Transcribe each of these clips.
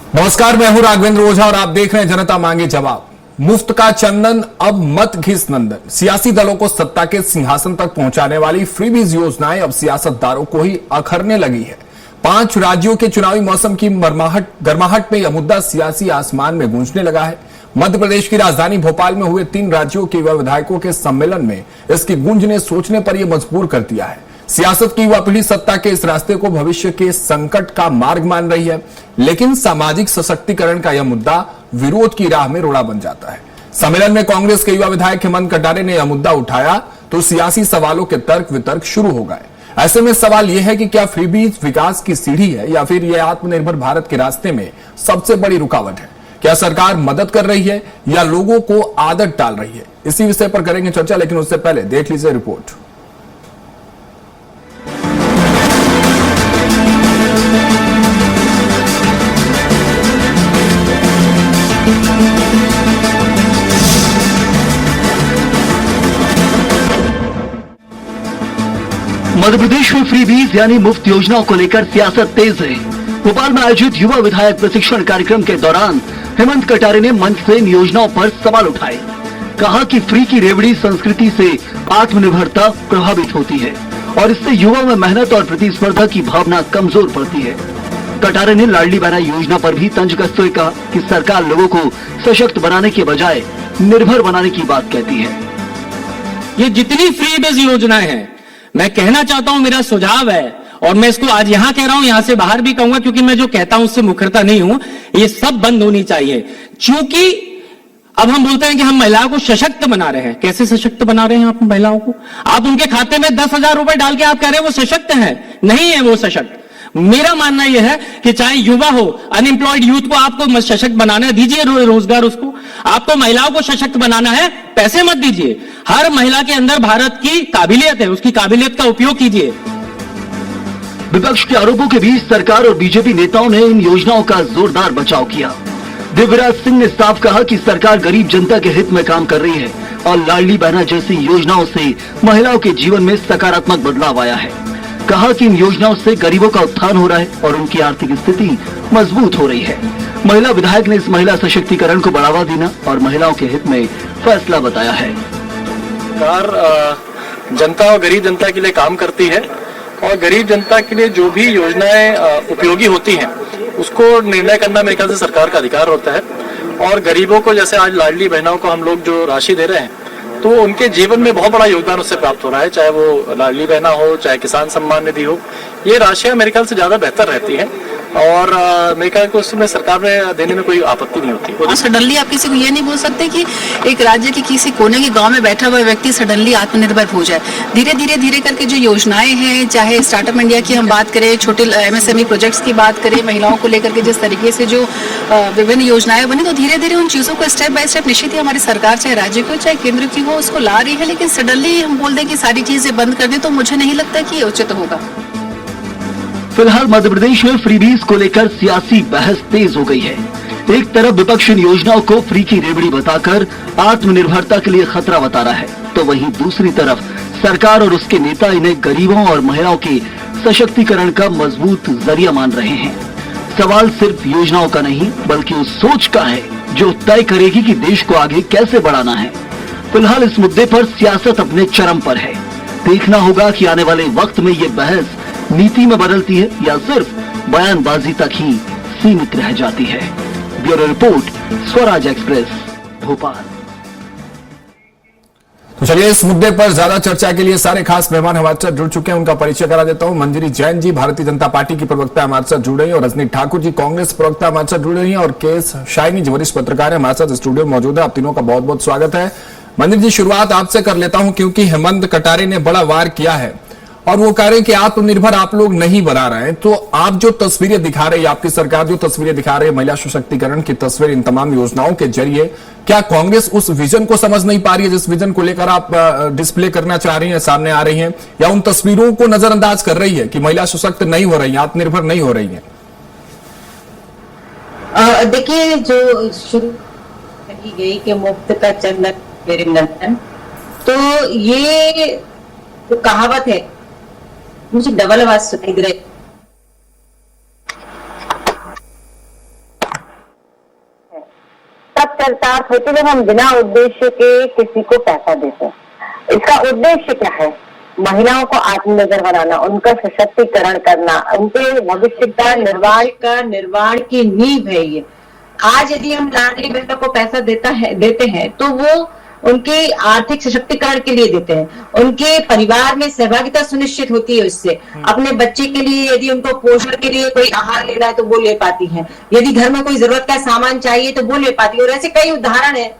नमस्कार, मैं हूं राघवेंद्र ओझा और आप देख रहे हैं जनता मांगे जवाब। मुफ्त का चंदन अब मत घिस नंदन। सियासी दलों को सत्ता के सिंहासन तक पहुंचाने वाली फ्रीबीज योजनाएं अब सियासतदारों को ही अखरने लगी है। 5 राज्यों के चुनावी मौसम की गर्माहट में यह मुद्दा सियासी आसमान में गूंजने लगा है। मध्य प्रदेश की राजधानी भोपाल में हुए 3 राज्यों के युवा विधायकों के सम्मेलन में इसकी गूंज ने सोचने पर यह मजबूर कर दिया है। सियासत की युवा पीढ़ी सत्ता के इस रास्ते को भविष्य के संकट का मार्ग मान रही है, लेकिन सामाजिक सशक्तिकरण का यह मुद्दा विरोध की राह में रोड़ा बन जाता है। सम्मेलन में कांग्रेस के युवा विधायक हेमंत कटारे ने यह मुद्दा उठाया तो सियासी सवालों के तर्क वितर्क शुरू हो गए। ऐसे में सवाल यह है कि क्या फ्रीबीज विकास की सीढ़ी है या फिर यह आत्मनिर्भर भारत के रास्ते में सबसे बड़ी रुकावट है? क्या सरकार मदद कर रही है या लोगों को आदत डाल रही है? इसी विषय पर करेंगे चर्चा, लेकिन उससे पहले देख लीजिए रिपोर्ट। मध्य प्रदेश में फ्रीबीज यानी मुफ्त योजनाओं को लेकर सियासत तेज है। भोपाल में आयोजित युवा विधायक प्रशिक्षण कार्यक्रम के दौरान हेमंत कटारे ने मंच से इन योजनाओं पर सवाल उठाए। कहा कि फ्री की रेवड़ी संस्कृति से आत्मनिर्भरता प्रभावित होती है और इससे युवाओं में मेहनत और प्रतिस्पर्धा की भावना कमजोर पड़ती है। कटारे ने लाडली बहना योजना पर भी तंज कसते हुए कहा कि सरकार लोगों को सशक्त बनाने के बजाय निर्भर बनाने की बात कहती है। ये जितनी फ्रीबीज योजनाएं हैं, मैं कहना चाहता हूं, मेरा सुझाव है और मैं इसको आज यहां कह रहा हूं, यहां से बाहर भी कहूंगा, क्योंकि मैं जो कहता हूं उससे मुखरता नहीं हूं। ये सब बंद होनी चाहिए, क्योंकि अब हम बोलते हैं कि हम महिलाओं को सशक्त बना रहे हैं। कैसे सशक्त बना रहे हैं आप महिलाओं को? आप उनके खाते में 10,000 रुपए डाल के आप कह रहे हैं वो सशक्त है। नहीं है वो सशक्त। मेरा मानना यह है कि चाहे युवा हो, अनएम्प्लॉयड यूथ को आपको सशक्त बनाना है, दीजिए रोजगार उसको। आपको महिलाओं को सशक्त बनाना है, पैसे मत दीजिए। हर महिला के अंदर भारत की काबिलियत है, उसकी काबिलियत का उपयोग कीजिए। विपक्ष के आरोपों के बीच सरकार और बीजेपी नेताओं ने इन योजनाओं का जोरदार बचाव किया। दिव्यराज सिंह ने साफ कहा कि सरकार गरीब जनता के हित में काम कर रही है और लाडली बहना जैसी योजनाओं से महिलाओं के जीवन में सकारात्मक बदलाव आया है। कहा कि इन योजनाओं से गरीबों का उत्थान हो रहा है और उनकी आर्थिक स्थिति मजबूत हो रही है। महिला विधायक ने इस महिला सशक्तिकरण को बढ़ावा देना और महिलाओं के हित में फैसला बताया है। सरकार जनता और गरीब जनता के लिए काम करती है और गरीब जनता के लिए जो भी योजनाएं उपयोगी होती हैं उसको निर्णय करना मेरे ख्याल से सरकार का अधिकार होता है। और गरीबों को, जैसे आज लाडली बहनों को हम लोग जो राशि दे रहे हैं, तो उनके जीवन में बहुत बड़ा योगदान उससे प्राप्त हो रहा है। चाहे वो लाडली बहना हो, चाहे किसान सम्मान निधि हो, ये राशियां मेरे ख्याल से ज्यादा बेहतर रहती हैं और मेरे ख्याल को उसमें सरकार में देने में कोई आपत्ति नहीं होती। सडनली आप किसी को ये नहीं बोल सकते कि एक राज्य के किसी कोने के गांव में बैठा हुआ व्यक्ति सडनली आत्मनिर्भर हो जाए। धीरे करके जो योजनाएं हैं, चाहे स्टार्टअप इंडिया की हम बात करें, छोटे MSME प्रोजेक्ट्स की बात करें, महिलाओं को लेकर के जिस तरीके से जो विभिन्न योजनाएं बनी, तो धीरे उन चीजों को स्टेप बाय स्टेप निश्चित ही हमारी सरकार, चाहे राज्य की हो चाहे केंद्र की हो, उसको ला रही है। लेकिन सडनली हम बोल दें कि सारी चीजें बंद कर दें, तो मुझे नहीं लगता कि ये उचित होगा। फिलहाल मध्य प्रदेश में फ्रीबीज को लेकर सियासी बहस तेज हो गई है। एक तरफ विपक्ष इन योजनाओं को फ्री की रेवड़ी बताकर आत्मनिर्भरता के लिए खतरा बता रहा है, तो वहीं दूसरी तरफ सरकार और उसके नेता इन्हें गरीबों और महिलाओं के सशक्तिकरण का मजबूत जरिया मान रहे हैं। सवाल सिर्फ योजनाओं का नहीं, बल्कि उस सोच का है जो तय करेगी कि देश को आगे कैसे बढ़ाना है। फिलहाल इस मुद्दे पर सियासत अपने चरम पर है। देखना होगा कि आने वाले वक्त में ये बहस नीति में बदलती है या सिर्फ बयानबाजी तक ही सीमित रह जाती है। Bureau report, Swaraj express, Bhopal. तो चलिए, इस मुद्दे पर ज्यादा चर्चा के लिए सारे खास मेहमान हमारे साथ जुड़ चुके हैं। उनका परिचय करा देता हूं। मंजरी जैन जी भारतीय जनता पार्टी की प्रवक्ता हमारे साथ जुड़ रही है और रजनी ठाकुर जी कांग्रेस प्रवक्ता हमारे साथ जुड़ रही है और केएस शाइनी जी वरिष्ठ पत्रकार है हमारे साथ स्टूडियो में मौजूद है। आप तीनों का बहुत बहुत स्वागत है। मंजरी जी, शुरुआत आपसे कर लेता हूं, क्योंकि हेमंत कटारे ने बड़ा वार किया है और वो कह रहे हैं कि आत्मनिर्भर आप लोग नहीं बना रहे हैं। तो आप जो तस्वीरें दिखा रही है, आपकी सरकार जो तस्वीरें दिखा रही है महिला सशक्तिकरण की तस्वीर इन तमाम योजनाओं के जरिए, क्या कांग्रेस उस विजन को समझ नहीं पा रही है जिस विजन को लेकर आप डिस्प्ले करना चाह रही हैं, सामने आ रही हैं, या उन तस्वीरों को नजरअंदाज कर रही है कि महिला सशक्त नहीं हो रही है, आत्मनिर्भर नहीं हो रही है? देखिए, जो शुरू की गई कि मुफ्त का चंदन मेरे नंदन, तो ये जो कहावत है, मुझे डबल आवाज सुनाई दे रही। चरितार्थ होती है जब हम बिना उद्देश्य के किसी को पैसा देते हैं। इसका उद्देश्य क्या है? महिलाओं को आत्मनिर्भर बनाना, उनका सशक्तिकरण करना, उनके भविष्य का निर्माण की नींव है ये। आज यदि हम लाडली बहनों को पैसा देते हैं तो वो उनके आर्थिक सशक्तिकरण के लिए देते हैं, उनके परिवार में सहभागिता सुनिश्चित होती है उससे। अपने बच्चे के लिए यदि उनको पोषण के लिए कोई आहार लेना है तो वो ले पाती हैं, यदि घर में कोई जरूरत का सामान चाहिए तो वो ले पाती है। और ऐसे कई उदाहरण है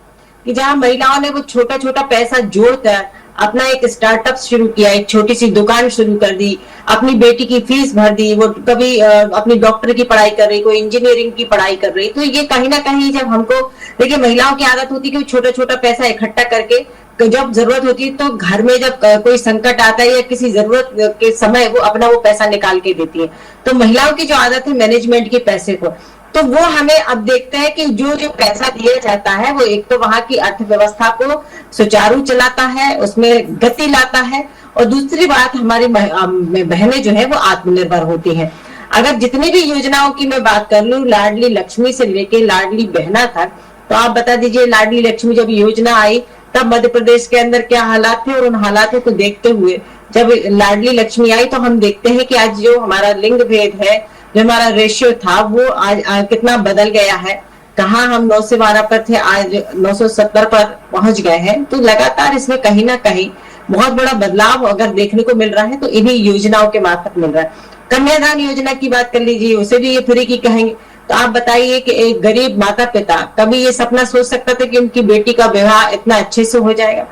कि जहां महिलाओं ने वो छोटा छोटा पैसा जोड़कर अपना एक स्टार्टअप शुरू किया, एक छोटी सी दुकान शुरू कर दी, अपनी बेटी की फीस भर दी, वो कभी अपनी डॉक्टर की पढ़ाई कर रही, कोई इंजीनियरिंग की पढ़ाई कर रही। तो ये कहीं ना कहीं जब हमको देखिए, महिलाओं की आदत होती है कि वो छोटा छोटा पैसा इकट्ठा करके जब जरूरत होती है तो घर में जब कोई संकट आता है या किसी जरूरत के समय वो अपना वो पैसा निकाल के देती है। तो महिलाओं की जो आदत है मैनेजमेंट के पैसे को, तो वो हमें अब देखते हैं कि जो जो पैसा दिया जाता है वो एक तो वहां की अर्थव्यवस्था को सुचारू चलाता है, उसमें गति लाता है, और दूसरी बात हमारी बहनें जो है वो आत्मनिर्भर होती हैं। अगर जितनी भी योजनाओं की मैं बात कर लूं, लाडली लक्ष्मी से लेके लाडली बहना तक, तो आप बता दीजिए लाडली लक्ष्मी जब योजना आई तब मध्य प्रदेश के अंदर क्या हालात थे, और उन हालातों को देखते हुए जब लाडली लक्ष्मी आई तो हम देखते हैं कि आज जो हमारा लिंग भेद है, जो हमारा रेशियो था वो आज कितना बदल गया है। कहाँ हम 9 से 12 पर थे, आज 970 पर पहुंच गए हैं। तो लगातार इसमें कहीं ना कहीं बहुत बड़ा बदलाव अगर देखने को मिल रहा है तो इन्हीं योजनाओं के मार्फत मिल रहा है। कन्यादान योजना की बात कर लीजिए, उसे भी ये फ्री की कहेंगे। तो आप बताइए कि एक गरीब माता पिता कभी ये सपना सोच सकता था कि उनकी बेटी का विवाह इतना अच्छे से हो जाएगा?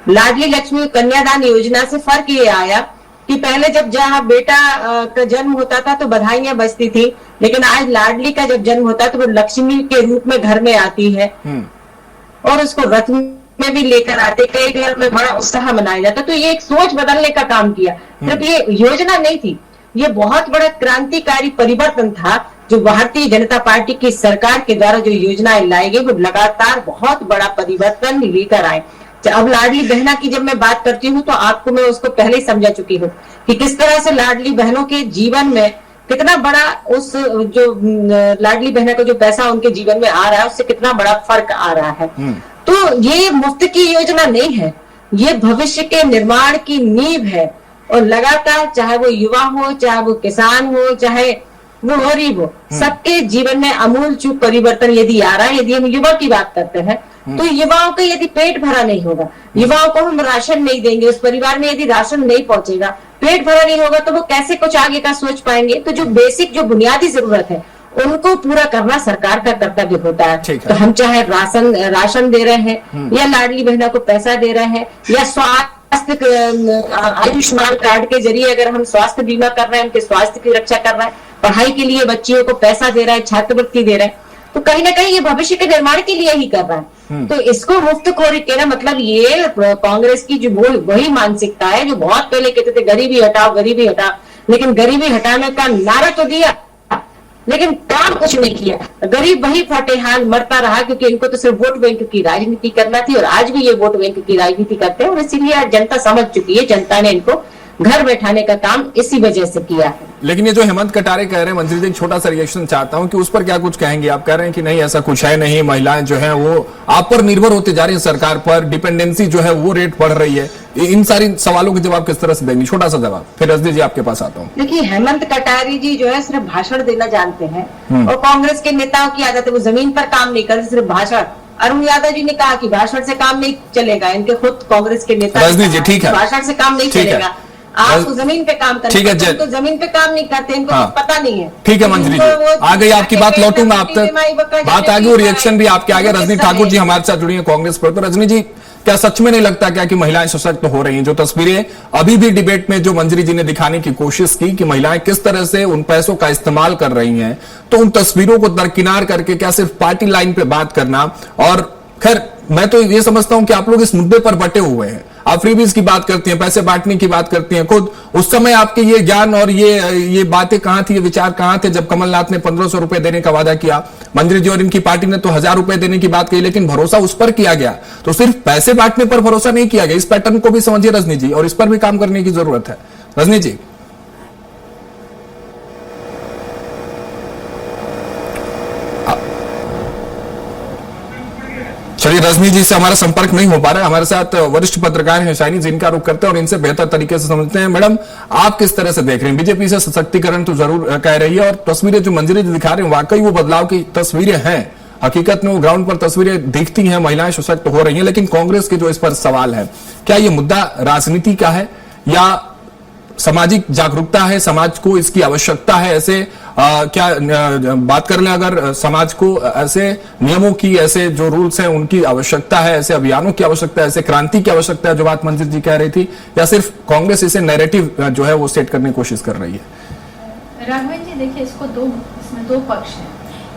लाडली लक्ष्मी कन्यादान योजना से फर्क ये आया कि पहले जब जहाँ बेटा का जन्म होता था तो बधाइयां बजती थी, लेकिन आज लाडली का जब जन्म होता है तो वो लक्ष्मी के रूप में घर में आती है और उसको रथ में भी लेकर आते, कई घर में बड़ा उत्साह मनाया जाता। तो ये एक सोच बदलने का काम किया। सिर्फ ये योजना नहीं थी, ये बहुत बड़ा क्रांतिकारी परिवर्तन था जो भारतीय जनता पार्टी की सरकार के द्वारा जो योजनाएं लाई गई वो लगातार बहुत बड़ा परिवर्तन लेकर आए। अब लाडली बहना की जब मैं बात करती हूँ तो आपको मैं उसको पहले ही समझा चुकी हूँ कि किस तरह से लाडली बहनों के जीवन में कितना बड़ा उस जो लाडली बहना का जो पैसा उनके जीवन में आ रहा है उससे कितना बड़ा फर्क आ रहा है। तो ये मुफ्त की योजना नहीं है, ये भविष्य के निर्माण की नींव है। और लगातार चाहे वो युवा हो, चाहे वो किसान हो, चाहे वो गरीब हो, सबके जीवन में आमूलचूल परिवर्तन यदि आ रहा है। यदि हम युवा की बात करते हैं तो युवाओं का यदि पेट भरा नहीं होगा, युवाओं को हम राशन नहीं देंगे, उस परिवार में यदि राशन नहीं पहुंचेगा, पेट भरा नहीं होगा तो वो कैसे कुछ आगे का सोच पाएंगे? तो जो बेसिक जो बुनियादी जरूरत है उनको पूरा करना सरकार का कर्तव्य होता है। तो हम चाहे राशन दे रहे हैं या लाडली बहना को पैसा दे रहे हैं या स्वास्थ्य आयुष्मान कार्ड के जरिए अगर हम स्वास्थ्य बीमा कर रहे हैं, उनके स्वास्थ्य की रक्षा कर रहे हैं, पढ़ाई के लिए बच्चियों को पैसा दे रहा है, छात्रवृत्ति दे रहा है, तो कहीं ना कहीं ये भविष्य के निर्माण के लिए ही कर रहा है। तो इसको मुफ्तखोरी कहना मतलब ये कांग्रेस की जो वही मानसिकता है जो बहुत पहले कहते थे गरीबी हटाओ गरीबी हटाओ, लेकिन गरीबी हटाने का नारा तो दिया लेकिन काम कुछ नहीं किया। गरीब वही फटेहाल मरता रहा क्योंकि इनको तो सिर्फ वोट बैंक की राजनीति करना थी और आज भी ये वोट बैंक की राजनीति करते हैं और इसीलिए आज जनता समझ चुकी है, जनता ने इनको घर बैठाने का काम इसी वजह से किया है। लेकिन ये जो हेमंत कटारे कह रहे हैं, मंत्री जी एक छोटा सा रिएक्शन चाहता हूं कि उस पर क्या कुछ कहेंगे? आप कह रहे हैं कि नहीं ऐसा कुछ है नहीं, महिलाएं जो है वो आप पर निर्भर होते जा रही है, सरकार पर डिपेंडेंसी जो है वो रेट बढ़ रही है। इन सारी सवालों के जवाब किस तरह से देंगे? छोटा सा जवाब, फिर रजनी जी आपके पास आता हूँ। देखिए, हेमंत कटारे जी जो है सिर्फ भाषण देना जानते हैं और कांग्रेस के नेताओं की आदत है वो जमीन पर काम नहीं करते, सिर्फ भाषण। अरुण यादव जी ने कहा कि भाषण से काम नहीं चलेगा, इनके खुद कांग्रेस के नेता रजनी जी ठीक है, भाषण से काम नहीं चलेगा, आप जमीन पे काम करते ठीक है, तो जमीन पे काम नहीं करते, इनको हाँ, पता नहीं है। ठीक है मंत्री जी, आ गई आपकी बात, लौटूंगा आप तक, बात आ गई और रिएक्शन भी आपके आगे। रजनी ठाकुर जी हमारे साथ जुड़ी है कांग्रेस पर। तो रजनी जी, क्या सच में नहीं लगता क्या कि महिलाएं सशक्त हो रही हैं? जो तस्वीरें अभी भी डिबेट में जो मंत्री जी ने दिखाने की कोशिश की कि महिलाएं किस तरह से उन पैसों का इस्तेमाल कर रही हैं, तो उन तस्वीरों को दरकिनार करके क्या सिर्फ पार्टी लाइन पे बात करना? और खैर मैं तो ये समझता हूं कि आप लोग इस मुद्दे पर बटे हुए हैं। आप फ्रीबीज की बात करती हैं, पैसे बांटने की बात करती हैं, खुद उस समय आपके ये ज्ञान और ये बातें कहां थी, ये विचार कहां थे जब कमलनाथ ने 1500 रुपए देने का वादा किया? मंत्री जी और इनकी पार्टी ने तो 1000 रुपए देने की बात कही, लेकिन भरोसा उस पर किया गया। तो सिर्फ पैसे बांटने पर भरोसा नहीं किया गया, इस पैटर्न को भी समझिए रजनी जी, और इस पर भी काम करने की जरूरत है। रजनी जी, चलिए, रजनी जी से हमारा संपर्क नहीं हो पा रहा है। हमारे साथ वरिष्ठ पत्रकार हैं शाइनी, जिनका रुख करते हैं और इनसे बेहतर तरीके से समझते हैं। मैडम, आप किस तरह से देख रहे हैं? बीजेपी से सशक्तिकरण तो जरूर कह रही है, और तस्वीरें जो मंजरी दिखा रहे हैं वाकई वो बदलाव की तस्वीरें हैं। हकीकत में वो ग्राउंड पर तस्वीरें दिखती हैं, महिलाएं सशक्त हो रही हैं। लेकिन कांग्रेस के जो इस पर सवाल है, क्या ये मुद्दा राजनीति का है या सामाजिक जागरूकता है? समाज को इसकी आवश्यकता है? ऐसे क्या बात कर लें, अगर समाज को ऐसे नियमों की, ऐसे जो रूल्स हैं उनकी आवश्यकता है, ऐसे अभियानों की आवश्यकता है, ऐसे क्रांति की आवश्यकता है, जो बात मंजिल जी कह रही थी, या सिर्फ कांग्रेस इसे नैरेटिव जो है वो सेट करने की कोशिश कर रही है? राघवन जी, देखिए, इसमें दो पक्ष हैं।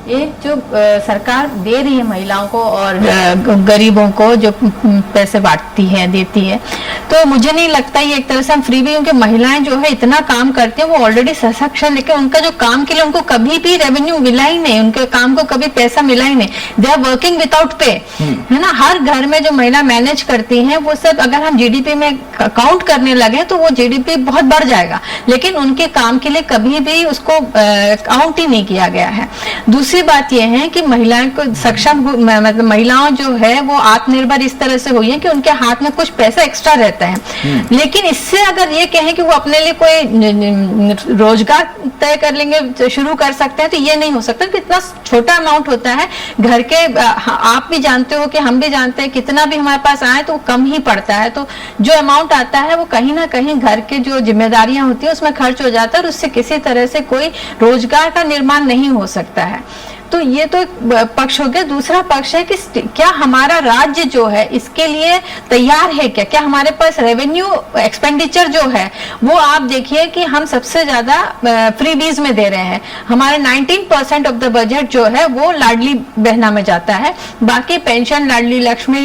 एक जो सरकार दे रही है महिलाओं को और गरीबों को, जो पैसे बांटती है, देती है, तो मुझे नहीं लगता ये एक तरह से हम फ्री भी, क्योंकि महिलाएं जो है इतना काम करती हैं, वो ऑलरेडी सशक्त है, लेकिन उनका जो काम के लिए उनको कभी भी रेवेन्यू मिला ही नहीं, उनके काम को कभी पैसा मिला ही नहीं। They are working without pay, है ना। हर घर में जो महिला मैनेज करती हैं वो सब अगर हम जीडीपी में काउंट करने लगे तो वो जीडीपी बहुत बढ़ जाएगा, लेकिन उनके काम के लिए कभी भी उसको काउंट ही नहीं किया गया है। दूसरी बात यह है कि महिलाओं को सक्षम, मतलब महिलाओं जो है वो आत्मनिर्भर इस तरह से हुई है कि उनके हाथ में कुछ पैसा एक्स्ट्रा रहता है। लेकिन इससे अगर ये कहें कि वो अपने लिए कोई रोजगार तय कर लेंगे, शुरू कर सकते हैं, तो ये नहीं हो सकता, कि इतना छोटा अमाउंट होता है घर के। आप भी जानते हो कि हम भी जानते हैं, कितना भी हमारे पास आए तो कम ही पड़ता है। तो जो अमाउंट आता है वो कहीं ना कहीं घर के जो जिम्मेदारियां होती है उसमें खर्च हो जाता है, और उससे किसी तरह से कोई रोजगार का निर्माण नहीं हो सकता है। तो ये तो एक पक्ष हो गया। दूसरा पक्ष है कि क्या हमारा राज्य जो है इसके लिए तैयार है क्या हमारे पास रेवेन्यू एक्सपेंडिचर जो है वो, आप देखिए कि हम सबसे ज्यादा फ्रीबीज में दे रहे हैं। हमारे 19% ऑफ द बजट जो है वो लाडली बहना में जाता है। बाकी पेंशन, लाडली लक्ष्मी,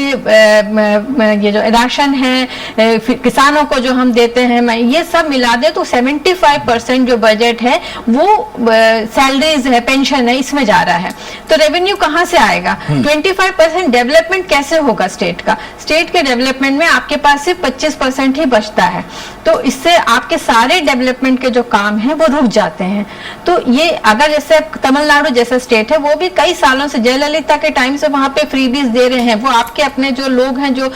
ये जो राशन है, किसानों को जो हम देते हैं, ये सब मिला दे तो 75% जो बजट है वो सैलरीज है, पेंशन है, इसमें जा रहा है। तो रेवेन्यू कहां से आएगा? 25% डेवलपमेंट कैसे होगा स्टेट का? स्टेट के डेवलपमेंट में आपके पास सिर्फ 25% ही बचता है, तो इससे आपके सारे डेवलपमेंट के जो काम हैं वो रुक जाते हैं। तो ये अगर जैसे तमिलनाडु जैसा स्टेट है, वो भी कई सालों से, जयललिता के टाइम से वहां पे फ्रीबीज दे रहे हैं। वो आपके अपने जो लोग हैं जो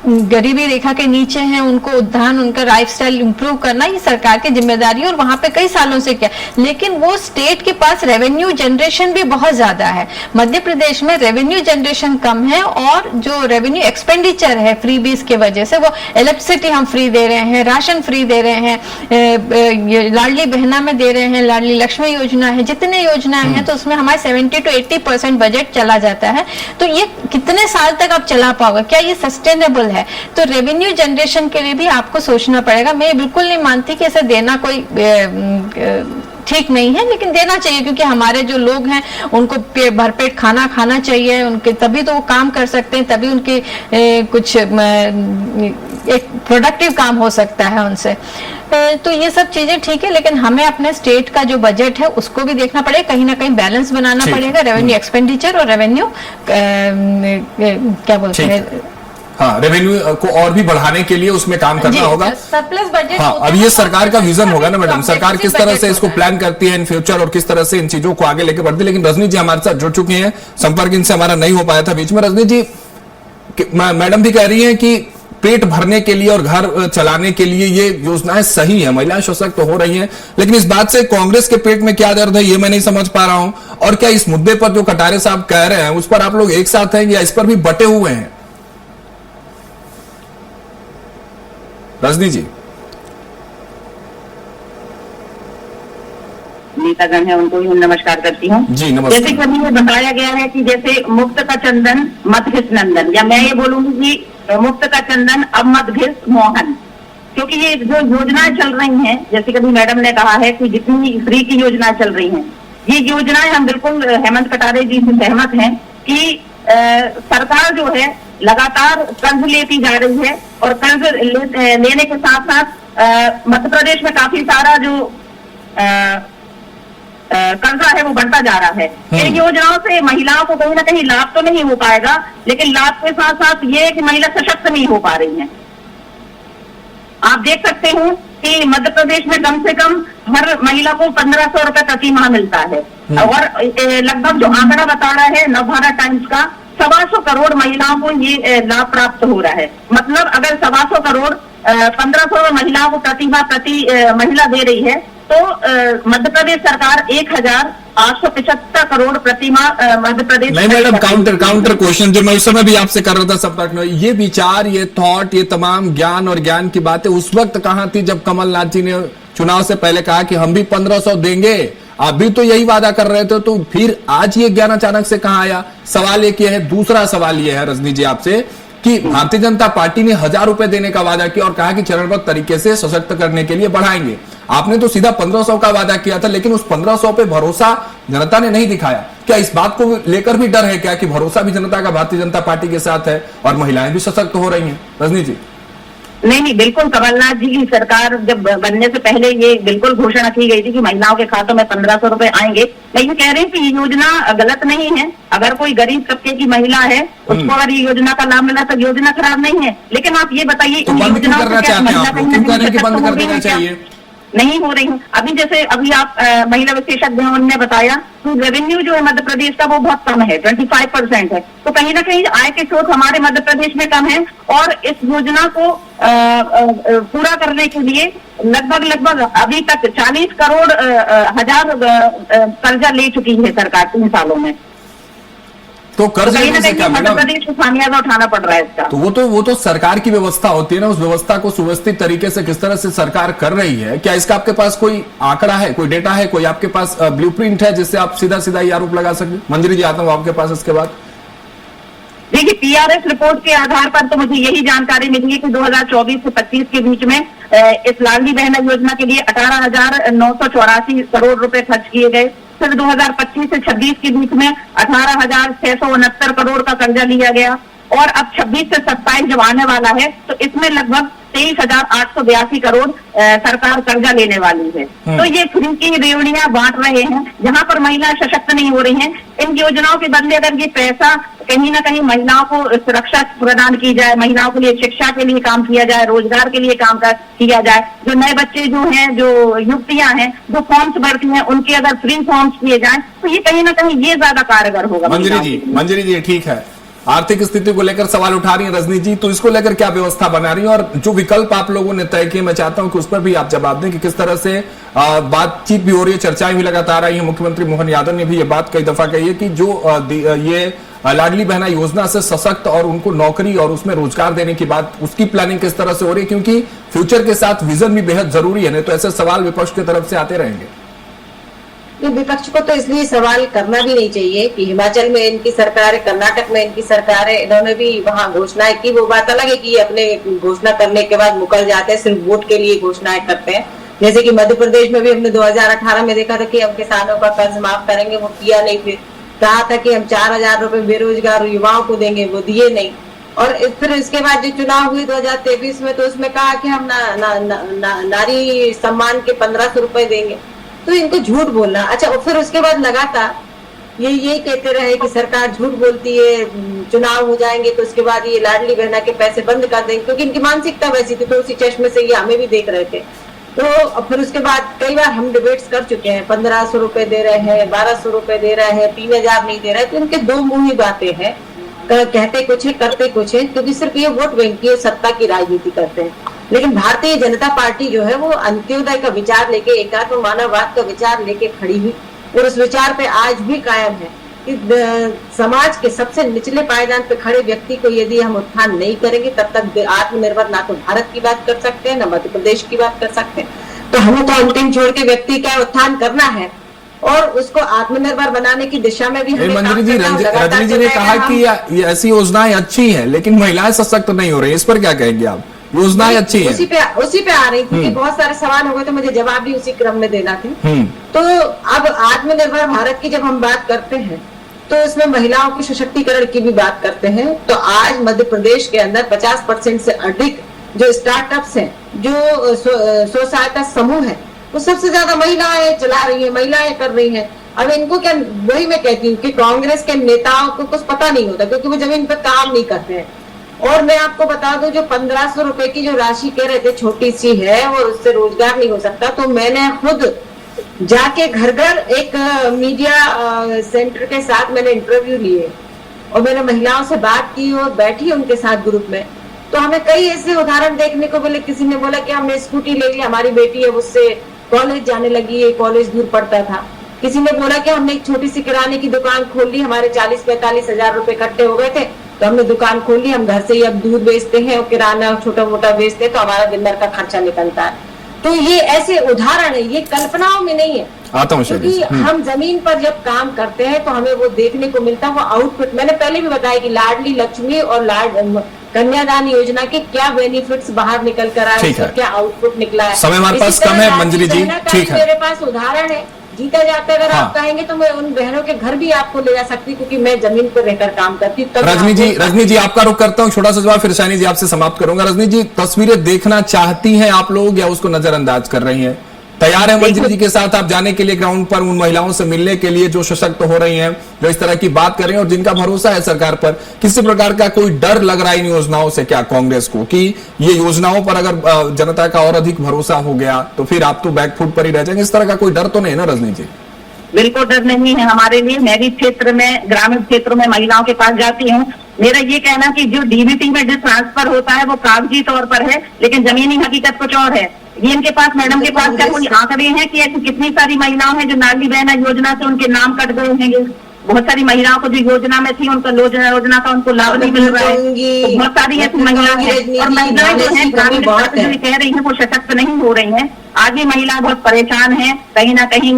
गरीबी रेखा के नीचे हैं, उनको उद्धार, उनका लाइफस्टाइल इंप्रूव करना ये सरकार की जिम्मेदारी है, और वहां पे कई सालों से किया। लेकिन वो स्टेट के पास रेवेन्यू जनरेशन भी बहुत ज्यादा है। मध्य प्रदेश में रेवेन्यू जनरेशन कम है, और जो रेवेन्यू एक्सपेंडिचर है फ्रीबीज के वजह से, वो इलेक्ट्रिसिटी हम फ्री दे रहे हैं, राशन फ्री दे रहे हैं, लाडली बहना में दे रहे हैं, लाडली लक्ष्मी योजना है, जितने योजनाएं हैं, तो उसमें हमारे 70 to 80% बजट चला जाता है। तो ये कितने साल तक आप चला पाओगे? क्या ये सस्टेनेबल है? तो रेवेन्यू जनरेशन के लिए भी आपको सोचना पड़ेगा। मैं बिल्कुल नहीं मानती कि ऐसे देना कोई ठीक नहीं है, लेकिन देना चाहिए, क्योंकि हमारे जो लोग हैं उनको भरपेट खाना खाना चाहिए, उनके तभी तो वो काम कर सकते हैं, तभी उनके कुछ एक प्रोडक्टिव काम हो सकता है उनसे। तो ये सब चीजें ठीक है, लेकिन हमें अपने स्टेट का जो बजट है उसको भी देखना पड़ेगा, कहीं ना कहीं बैलेंस बनाना पड़ेगा, रेवेन्यू एक्सपेंडिचर और रेवेन्यू क्या बोलते हैं, हाँ, रेवेन्यू को और भी बढ़ाने के लिए उसमें काम करना होगा। Surplus budget. हाँ, अब ये सरकार का विजन होगा ना मैडम, सरकार किस तरह से इसको प्लान करती है इन फ्यूचर, और किस तरह से इन चीजों को आगे लेके बढ़ती है। लेकिन रजनी जी हमारे साथ जुड़ चुकी हैं, संपर्क इनसे हमारा नहीं हो पाया था बीच में। रजनी जी, मैडम भी कह रही हैं कि पेट भरने के लिए और घर चलाने के लिए ये योजनाएं सही है, महिलाएं सशक्त हो रही हैं, लेकिन इस बात से कांग्रेस के पेट में क्या दर्द है ये मैं नहीं समझ पा रहा हूं। और क्या इस मुद्दे पर जो कटारे साहब कह रहे हैं उस पर आप लोग एक साथ हैं या इस पर भी बटे हुए हैं? रजनी जी। नेतागण है उनको भी हम नमस्कार करती हूँ जी, नमस्कार। जैसे कभी ये बताया गया है कि जैसे मुक्त का चंदन मत घिस नंदन, या मैं ये बोलूंगी कि मुक्त का चंदन अब मत घिस मोहन, क्योंकि ये जो योजनाएं चल रही हैं, जैसे कभी मैडम ने कहा है कि जितनी फ्री की योजनाएं चल रही हैं, ये योजनाएं हम बिल्कुल हेमंत कटारे जी से सहमत हैं कि सरकार जो है लगातार कर्ज लेती जा रही है, और कर्ज लेने के साथ साथ मध्य प्रदेश में काफी सारा जो कर्जा है वो बढ़ता जा रहा है। इन योजनाओं से महिलाओं को कहीं ना कहीं लाभ तो नहीं हो पाएगा, लेकिन लाभ के साथ साथ ये कि महिला सशक्त नहीं हो पा रही है। आप देख सकते हो कि मध्य प्रदेश में कम से कम हर महिला को 1500 रुपए प्रति माह मिलता है, और लगभग जो आंकड़ा बता रहा है नवभारत टाइम्स का 125 करोड़ महिलाओं को ये लाभ प्राप्त हो रहा है। मतलब अगर 125 करोड़ 1500 महिलाओं को प्रति महिला दे रही है, तो मध्य प्रदेश सरकार 1875 करोड़ प्रति माह मध्य प्रदेश। नहीं मैडम, काउंटर क्वेश्चन जो मैं उस समय भी आपसे कर रहा था संपर्क में, ये विचार, ये थॉट, ये तमाम ज्ञान और ज्ञान की बातें उस वक्त कहां थी जब कमलनाथ जी ने चुनाव से पहले कहा कि हम भी 1500 देंगे, आप भी तो यही वादा कर रहे थे, तो फिर आज ये ज्ञान अचानक से कहां आया? सवाल एक ये है। दूसरा सवाल ये है रजनी जी आपसे कि भारतीय जनता पार्टी ने 1000 रुपए देने का वादा किया और कहा कि चरणबद्ध तरीके से सशक्त करने के लिए बढ़ाएंगे। आपने तो सीधा 1500 का वादा किया था, लेकिन उस 1500 पे भरोसा जनता ने नहीं दिखाया। क्या इस बात को लेकर भी डर है क्या कि भरोसा भी जनता का भारतीय जनता पार्टी के साथ है और महिलाएं भी सशक्त हो रही हैं? रजनी जी। नहीं, बिल्कुल कमलनाथ जी की सरकार जब बनने से पहले ये बिल्कुल घोषणा की गई थी कि महिलाओं के खातों में 1500 रुपए आएंगे। मैं ये कह रही हूँ कि ये योजना गलत नहीं है। अगर कोई गरीब तबके की महिला है, उसको अगर ये योजना का लाभ मिला तो योजना खराब नहीं है। लेकिन आप ये बताइए, तो बंद क्यों करना चाहते हैं आप? क्यों कह रहे हैं कि बंद कर देना चाहिए? नहीं हो रही हूँ। अभी आप महिला विशेषज्ञों ने बताया कि रेवेन्यू जो है मध्य प्रदेश का वो बहुत कम है, 25% है। तो कहीं ना कहीं आय के स्रोत हमारे मध्य प्रदेश में कम है, और इस योजना को पूरा करने के लिए लगभग अभी तक 40 करोड़ हजार कर्जा ले चुकी है सरकार 3 सालों में। तो कर्ज लेने से क्या मध्य मैडम? प्रदेश को खामियाजा उठाना पड़ रहा है इसका। तो वो तो सरकार की व्यवस्था होती है ना, उस व्यवस्था को सुव्यवस्थित तरीके से किस तरह से सरकार कर रही है, क्या इसका आपके पास कोई आंकड़ा है, कोई डेटा है, कोई आपके पास ब्लूप्रिंट है जिससे आप सीधा ये आरोप लगा सकें? मंजरी जी, आता हूं आपके पास इसके बाद। देखिए, पीआरएस रिपोर्ट के आधार पर तो मुझे यही जानकारी मिली है कि 2024 से 25 के बीच में इस लाडली बहना योजना के लिए 18,984 करोड़ रुपए खर्च किए गए। फिर 2025 से 26 के बीच में 18,669 करोड़ का कर्जा लिया गया, और अब 26 से 27 जब आने वाला है तो इसमें लगभग 23,882 करोड़ सरकार कर्जा लेने वाली है। तो ये फ्री की रेवड़ियां बांट रहे हैं जहां पर महिलाएं सशक्त नहीं हो रही हैं। इन योजनाओं के बदले अगर ये पैसा कहीं ना कहीं महिलाओं को सुरक्षा प्रदान की जाए, महिलाओं के लिए शिक्षा के लिए काम किया जाए, रोजगार के लिए काम किया जाए, जो नए बच्चे जो हैं, जो युवतियां हैं, जो फॉर्म्स भरती हैं, उनके अगर फ्री फॉर्म्स किए जाए तो ये कहीं ना कहीं ये ज्यादा कारगर होगा। मंजरी जी ठीक है, आर्थिक स्थिति को लेकर सवाल उठा रही है रजनी जी, तो इसको लेकर क्या व्यवस्था बना रही है और जो विकल्प आप लोगों ने तय किए, मैं चाहता हूं कि उस पर भी आप जवाब दें कि किस तरह से बातचीत भी हो रही है, चर्चाएं भी लगातार आई है। मुख्यमंत्री मोहन यादव ने भी ये बात कई दफा कही है कि जो ये लाडली बहना योजना से सशक्त और उनको नौकरी और उसमें रोजगार देने की बात, उसकी प्लानिंग किस तरह से हो रही है, क्योंकि फ्यूचर के साथ विजन भी बेहद जरूरी है, नहीं तो ऐसे सवाल विपक्ष की तरफ से आते रहेंगे। विपक्ष को तो इसलिए सवाल करना भी नहीं चाहिए कि हिमाचल में इनकी सरकार है, कर्नाटक में इनकी सरकार है, इन्होंने भी वहां घोषणाएं की। वो बात अलग है कि अपने घोषणा करने के बाद मुकर जाते हैं, सिर्फ वोट के लिए घोषणाएं करते हैं। जैसे कि मध्य प्रदेश में भी हमने 2018 में देखा था कि हम किसानों का कर्ज माफ करेंगे, वो किया नहीं। फिर कहा था कि हम 4,000 रुपए बेरोजगार युवाओं को देंगे, वो दिए नहीं। और फिर इसके बाद जो चुनाव हुए 2023 में, तो उसमें कहा कि हम नारी सम्मान के 1500 रुपए देंगे। तो इनको झूठ बोलना अच्छा, और फिर उसके बाद लगातार ये कहते रहे कि सरकार झूठ बोलती है, चुनाव हो जाएंगे तो उसके बाद ये लाडली बहना के पैसे बंद कर देंगे, क्योंकि इनकी मानसिकता वैसी थी। तो उसी चश्मे से ये हमें भी देख रहे थे। तो फिर उसके बाद कई बार हम डिबेट्स कर चुके हैं, 1500 रुपए दे रहे हैं, 1200 रुपए दे रहे हैं, 3000 नहीं दे रहे। तो इनके दो मुंही बातें हैं, कहते कुछ है करते कुछ है, क्योंकि सिर्फ ये वोट बैंक की सत्ता की राजनीति करते हैं। लेकिन भारतीय जनता पार्टी जो है वो अंत्योदय का विचार लेके, एकात्म मानववाद का विचार लेके खड़ी हुई, और उस विचार पे आज भी कायम है कि समाज के सबसे निचले पायदान पे खड़े व्यक्ति को यदि हम उत्थान नहीं करेंगे, तब तक आत्मनिर्भर ना तो भारत की बात कर सकते हैं, ना मध्य प्रदेश की बात कर सकते हैं। तो हमें तो अंतिम छोड़ के व्यक्ति का उत्थान करना है और उसको आत्मनिर्भर बनाने की दिशा में भी हमें मंजरी जी, रजनी जी ने कहा कि ये ऐसी योजनाएं अच्छी हैं लेकिन महिलाएं सशक्त नहीं हो रही, इस पर क्या कहेंगे आप? योजनाएं अच्छी है, उसी पे आ रही थी। बहुत सारे सवाल हो गए तो मुझे जवाब भी उसी क्रम में देना थी। तो अब आत्मनिर्भर भारत की जब हम बात करते हैं तो इसमें महिलाओं के सशक्तिकरण की भी बात करते हैं। तो आज मध्य प्रदेश के अंदर 50% से अधिक जो स्टार्टअप्स हैं, जो स्व सहायता समूह है, वो सबसे ज्यादा महिलाएं चला रही है, महिलाएं कर रही हैं। अब इनको क्या, वही मैं कहती हूँ कि कांग्रेस के नेताओं को कुछ पता नहीं होता, क्योंकि वो जमीन पर काम नहीं करते हैं। और मैं आपको बता दूं, जो 1500 रुपए की जो राशि कह रहे थे छोटी सी है और उससे रोजगार नहीं हो सकता, तो मैंने खुद जाके घर घर एक मीडिया सेंटर के साथ मैंने इंटरव्यू लिए और मैंने महिलाओं से बात की और बैठी उनके साथ ग्रुप में, तो हमें कई ऐसे उदाहरण देखने को मिले। किसी ने बोला कि हमने स्कूटी ले ली, हमारी बेटी है उससे कॉलेज जाने लगी है, कॉलेज दूर पड़ता था। किसी ने बोला कि हमने एक छोटी सी किराने की दुकान खोल ली, हमारे 40-45 हजार रुपए इकट्ठे हो गए थे, तो हमने दुकान खोल ली, हम घर से ही अब दूध बेचते हैं और किराना छोटा मोटा बेचते हैं, तो हमारा दिन भर का खर्चा निकलता है। तो ये ऐसे उदाहरण है, ये कल्पनाओं में नहीं है, क्योंकि हम जमीन पर जब काम करते हैं तो हमें वो देखने को मिलता है, वो आउटपुट। मैंने पहले भी बताया कि लाडली लक्ष्मी और कन्यादान योजना के क्या बेनिफिट्स बाहर निकल कर आए, क्या आउटपुट निकला है। समय हमारे पास कम है मंजरी जी, ठीक है, मेरे पास उदाहरण है, जीता जाता अगर आप कहेंगे तो मैं उन बहनों के घर भी आपको ले जा सकती हूँ, क्योंकि मैं जमीन पर रहकर काम करती हूँ। रजनी जी आपका रुख करता हूँ, छोटा सा जवाब, फिर शानी जी आपसे समाप्त करूंगा। रजनी जी, तस्वीरें देखना चाहती हैं आप लोग या उसको नजरअंदाज कर रही हैं? तैयार है मंजरी जी के साथ आप जाने के लिए ग्राउंड पर, उन महिलाओं से मिलने के लिए जो सशक्त हो रही हैं, जो इस तरह की बात कर रही हैं और जिनका भरोसा है सरकार पर? किसी प्रकार का कोई डर लग रहा है इन योजनाओं से क्या कांग्रेस को, कि ये योजनाओं पर अगर जनता का और अधिक भरोसा हो गया तो फिर आप तो बैकफुट पर ही रह जाएंगे? इस तरह का कोई डर तो नहीं है ना रजनी जी? बिल्कुल डर नहीं है हमारे लिए। मैं भी क्षेत्र में, ग्रामीण क्षेत्रों में महिलाओं के पास जाती हूँ। मेरा ये कहना कि जो डीबीटी में जो ट्रांसफर होता है वो कागजी तौर पर है, लेकिन जमीनी हकीकत कुछ और है। ये इनके पास, मैडम के पास क्या कोई आंकड़े हैं कि ऐसी कितनी सारी महिलाएं हैं जो लाडली बहना योजना से उनके नाम कट गए हैं? बहुत सारी महिलाओं को जो योजना में थी उनका योजना का उनको लाभ नहीं मिल रहा है। तो बहुत सारी ऐसी महिलाएं हैं, और महिलाएं जो है ग्रामीण क्षेत्र जो कह रही है वो सशक्त नहीं हो रही है। आज भी महिलाएं बहुत परेशान हैं, कहीं ना कहीं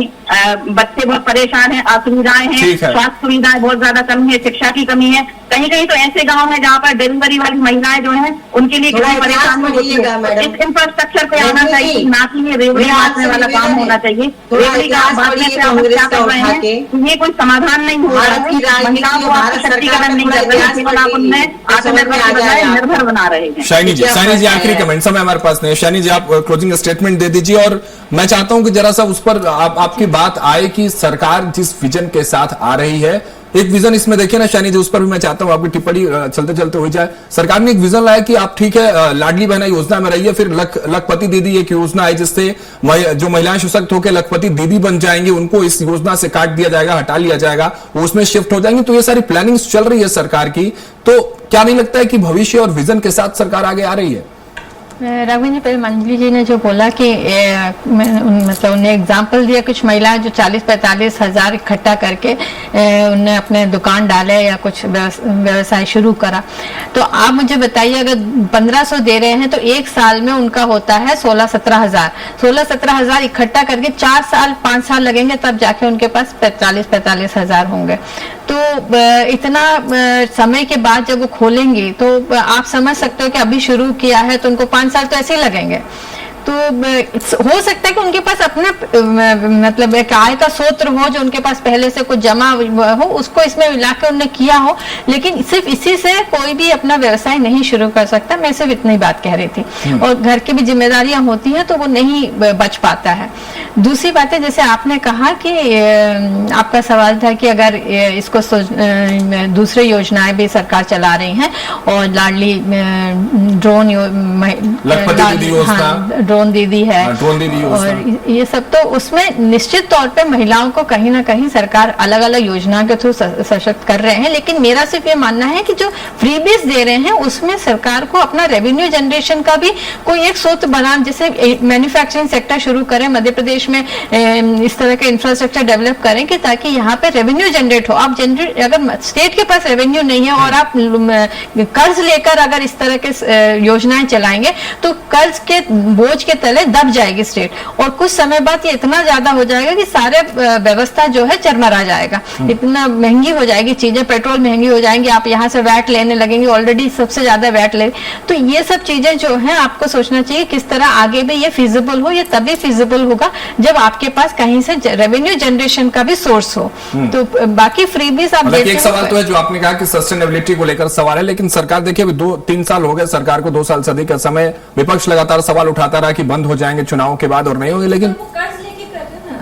बच्चे बहुत परेशान हैं, असुविधाएं हैं, स्वास्थ्य सुविधाएं बहुत ज्यादा कमी है, शिक्षा की कमी है। कहीं कहीं तो ऐसे गांव है जहाँ पर डिलीवरी वाली महिलाएं जो हैं उनके लिए कितनी परेशानी होती है। इस इंफ्रास्ट्रक्चर पे आना चाहिए, ना कि ये रेवड़ी बांटने वाला काम होना चाहिए। रेवड़ी का बांटने से हम क्या कर रहे हैं, ये कोई समाधान नहीं हो रहा है। महिलाओं को आप सशक्तिकरण नहीं कर रहे हैं, केवल आप उनमें आत्मनिर्भर के बजाय निर्भर बना रहे हैं। शानी जी आखिरी कमेंट, समय हमारे पास नहीं है। शानी जी आप क्लोजिंग स्टेटमेंट दे दीजिए, और मैं चाहता हूं कि जरा सा उस पर आपकी बात आए कि सरकार जिस विजन के साथ आ रही है, एक विजन इसमें देखिए ना शानी जी, उस पर भी मैं चाहता हूं आपकी टिप्पणी चलते चलते हो जाए। सरकार ने एक विजन लाया कि आप ठीक है लाडली बहना योजना में रहिए, फिर लखपति दीदी एक योजना है जिससे जो महिलाएं सशक्त होकर लखपति दीदी बन जाएंगी, उनको इस योजना से काट दिया जाएगा, हटा लिया जाएगा, वो उसमें शिफ्ट हो जाएंगी। तो ये सारी प्लानिंग चल रही है सरकार की, तो क्या नहीं लगता है कि भविष्य और विजन के साथ सरकार आगे आ रही है? राघवेंद्र जी, पहले मंजली जी ने जो बोला कि मतलब उन्हें एग्जाम्पल दिया, कुछ महिलाएं जो 40-45 हजार इकट्ठा करके उन्हें अपने दुकान डाले या कुछ व्यवसाय शुरू करा। तो आप मुझे बताइए, अगर 1500 दे रहे हैं तो एक साल में उनका होता है 16-17 हजार। 16-17 हजार इकट्ठा करके 4 साल 5 साल लगेंगे, तब जाके उनके पास 40-45 हजार होंगे। तो इतना समय के बाद जब वो खोलेंगे तो आप समझ सकते हो कि अभी शुरू किया है तो उनको 5 साल तो ऐसे ही लगेंगे। तो हो सकता है कि उनके पास अपना मतलब एक आय का स्रोत हो, जो उनके पास पहले से कुछ जमा हो, उसको इसमें मिला के उन्होंने किया हो, लेकिन सिर्फ इसी से कोई भी अपना व्यवसाय नहीं शुरू कर सकता। मैं सिर्फ इतनी बात कह रही थी। और घर की भी जिम्मेदारियां होती हैं तो वो नहीं बच पाता है। दूसरी बात है, जैसे आपने कहा कि आपका सवाल था कि अगर इसको दूसरे योजनाएं भी सरकार चला रही हैं और लाडली ड्रोन ड्रोन दीदी है, और ये सब, तो उसमें निश्चित तौर पे महिलाओं को कहीं ना कहीं सरकार अलग अलग योजनाओं के थ्रू सशक्त कर रहे हैं। लेकिन मेरा सिर्फ ये मानना है कि जो फ्रीबीज दे रहे हैं उसमें सरकार को अपना रेवेन्यू जनरेशन का भी कोई एक स्रोत बना, जैसे मैन्युफैक्चरिंग सेक्टर शुरू करें मध्य प्रदेश में, इस तरह के इंफ्रास्ट्रक्चर डेवलप करें कि ताकि यहाँ पे रेवेन्यू जनरेट हो। आप अगर स्टेट के पास रेवेन्यू नहीं है और आप कर्ज लेकर अगर इस तरह के योजनाएं चलाएंगे तो कर्ज के बोझ के तले दब जाएगी स्टेट, और कुछ समय बाद ये इतना ज्यादा हो जाएगा कि सारे व्यवस्था जो है चरमरा जाएगा। इतना महंगी हो जाएगी चीजें, पेट्रोल महंगी हो जाएंगी, आप यहाँ से वैट लेने लगेंगे, ऑलरेडी सबसे ज्यादा वैट ले। तो ये सब चीजें जो है आपको सोचना चाहिए किस तरह आगे भी ये फिजिबल हो। ये तभी फिजिबल होगा जब आपके पास कहीं से रेवेन्यू जनरेशन का भी सोर्स हो। तो बाकी फ्रीबीज आप देखिए, एक सवाल तो है जो आपने कहा कि सस्टेनेबिलिटी को लेकर सवाल है, लेकिन सरकार देखिए अभी 2-3 साल हो गए सरकार को, 2 साल से अधिक का समय विपक्ष लगातार सवाल उठाता रहा कि बंद हो जाएंगे चुनाव के बाद और नहीं होंगे, लेकिन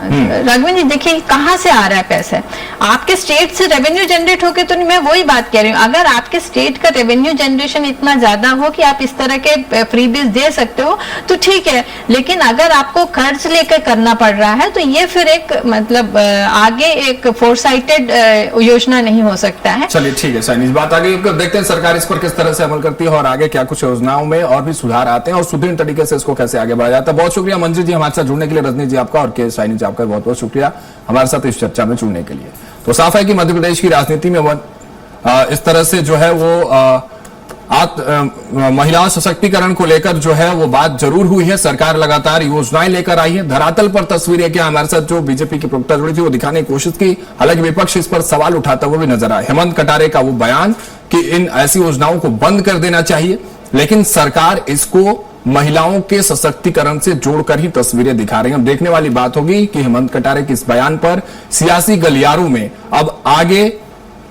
राघवेंद्र जी देखिए कहाँ से आ रहा है पैसे। आपके स्टेट से रेवेन्यू जनरेट होके तो नहीं, मैं वही बात कह रही हूँ, अगर आपके स्टेट का रेवेन्यू जनरेशन इतना ज्यादा हो कि आप इस तरह के फ्रीबीज दे सकते हो तो ठीक है, लेकिन अगर आपको खर्च लेकर करना पड़ रहा है तो ये फिर एक मतलब आगे एक फोरसाइटेड योजना नहीं हो सकता है। चलिए ठीक है शाइनी, इस बात आगे देखते हैं सरकार इस पर किस तरह से अमल करती है और आगे क्या कुछ योजनाओं में और भी सुधार आते हैं और सुदृढ़ तरीके से इसको कैसे आगे बढ़ाया जाता है। बहुत शुक्रिया मंजू जी हमारे साथ जुड़ने के लिए, रजनी जी आपका और के शाइनी जी आपका बहुत बहुत शुक्रिया हमारे साथ इस चर्चा में जुड़ने के लिए। तो साफ है कि मध्य प्रदेश की राजनीति में इस तरह से जो है वो महिला सशक्तिकरण को लेकर जो है वो बात जरूर हुई है। सरकार लगातार योजनाएं लेकर आई है, धरातल पर तस्वीरें क्या हमारे साथ जो बीजेपी की प्रवक्ता जुड़ी थी वो दिखाने की कोशिश की, हालांकि विपक्ष इस पर सवाल उठाता हुआ भी नजर आया। हेमंत कटारे का वो बयान कि इन ऐसी योजनाओं को बंद कर देना चाहिए, लेकिन सरकार इसको महिलाओं के सशक्तिकरण से जोड़कर ही तस्वीरें दिखा रही है। अब देखने वाली बात होगी कि हेमंत कटारे के इस बयान पर सियासी गलियारों में अब आगे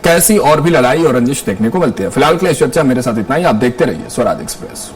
कैसी और भी लड़ाई और रंजिश देखने को मिलती है। फिलहाल के लिए चर्चा मेरे साथ इतना ही, आप देखते रहिए स्वराज एक्सप्रेस।